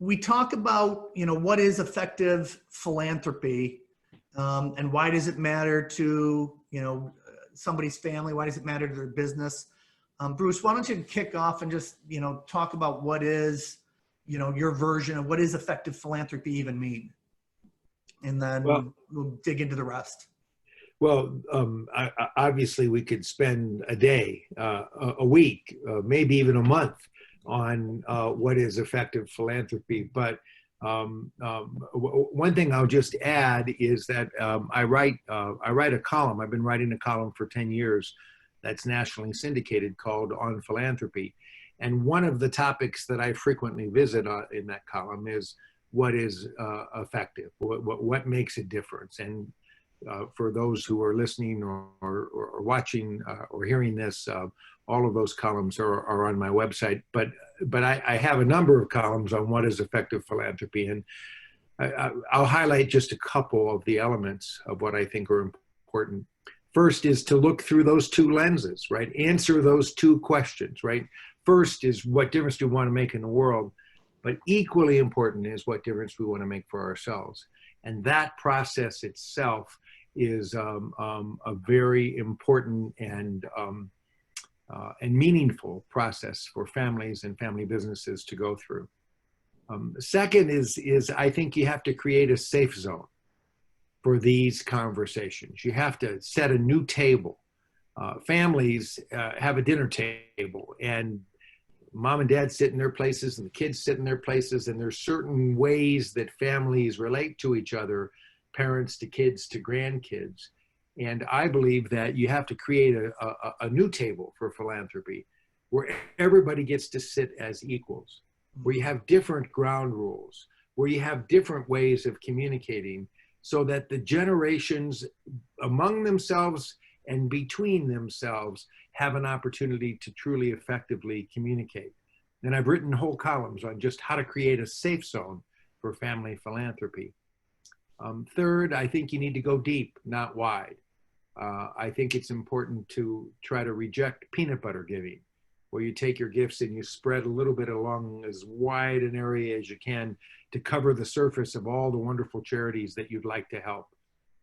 we talk about, what is effective philanthropy, and why does it matter to, somebody's family? Why does it matter to their business? Bruce, why don't you kick off and just, talk about what is, your version of what is effective philanthropy even mean? And then we'll dig into the rest. Well, obviously we could spend a day, a week, maybe even a month on what is effective philanthropy. But one thing I'll just add is that I write a column. I've been writing a column for 10 years that's nationally syndicated called On Philanthropy. And one of the topics that I frequently visit in that column is what is effective, what makes a difference. And for those who are listening or watching or hearing this, all of those columns are on my website. But I have a number of columns on what is effective philanthropy, and I'll highlight just a couple of the elements of what I think are important. First is to look through those two lenses, right? Answer those two questions, right? First is what difference do we want to make in the world? But equally important is what difference we want to make for ourselves. And that process itself is a very important and meaningful process for families and family businesses to go through. Second is I think you have to create a safe zone for these conversations. You have to set a new table. Families have a dinner table, and mom and dad sit in their places and the kids sit in their places, and there's certain ways that families relate to each other, parents to kids to grandkids. And I believe that you have to create a new table for philanthropy where everybody gets to sit as equals, where you have different ground rules, where you have different ways of communicating, so that the generations among themselves and between themselves have an opportunity to truly effectively communicate. And I've written whole columns on just how to create a safe zone for family philanthropy. Third, I think you need to go deep, not wide. I think it's important to try to reject peanut butter giving, where you take your gifts and you spread a little bit along as wide an area as you can to cover the surface of all the wonderful charities that you'd like to help,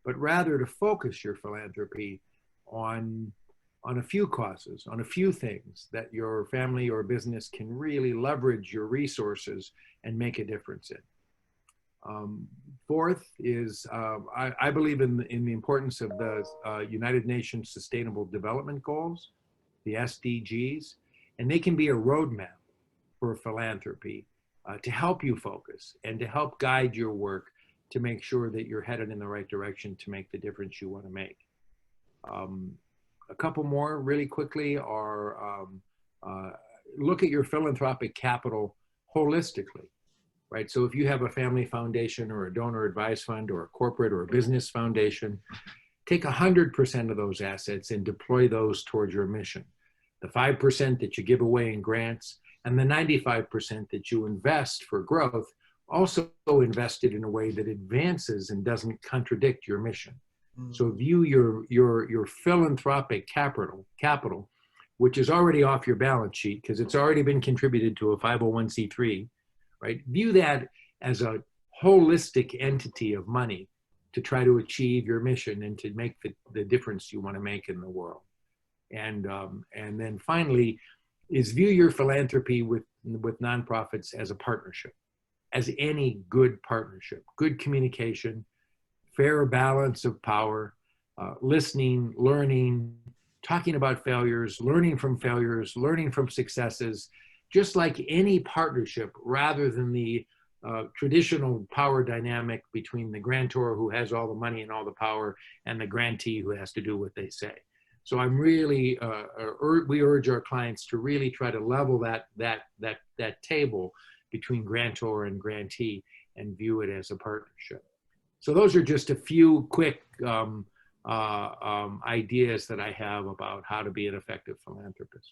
but rather to focus your philanthropy on a few causes, on a few things that your family or business can really leverage your resources and make a difference in. Fourth is, I believe in the importance of the United Nations Sustainable Development Goals, the SDGs, and they can be a roadmap for philanthropy to help you focus and to help guide your work to make sure that you're headed in the right direction to make the difference you want to make. A couple more really quickly are look at your philanthropic capital holistically, right? So if you have a family foundation or a donor advised fund or a corporate or a business foundation, take 100% of those assets and deploy those towards your mission. The 5% that you give away in grants and the 95% that you invest for growth, also invested in a way that advances and doesn't contradict your mission. So view your philanthropic capital, which is already off your balance sheet because it's already been contributed to a 501c3, right? View that as a holistic entity of money to try to achieve your mission and to make the difference you want to make in the world. And then finally is view your philanthropy with nonprofits as a partnership, as any good partnership, good communication, fair balance of power, listening, learning, talking about failures, learning from successes, just like any partnership, rather than the traditional power dynamic between the grantor who has all the money and all the power and the grantee who has to do what they say. So I'm really, we urge our clients to really try to level that table between grantor and grantee and view it as a partnership. So those are just a few quick ideas that I have about how to be an effective philanthropist.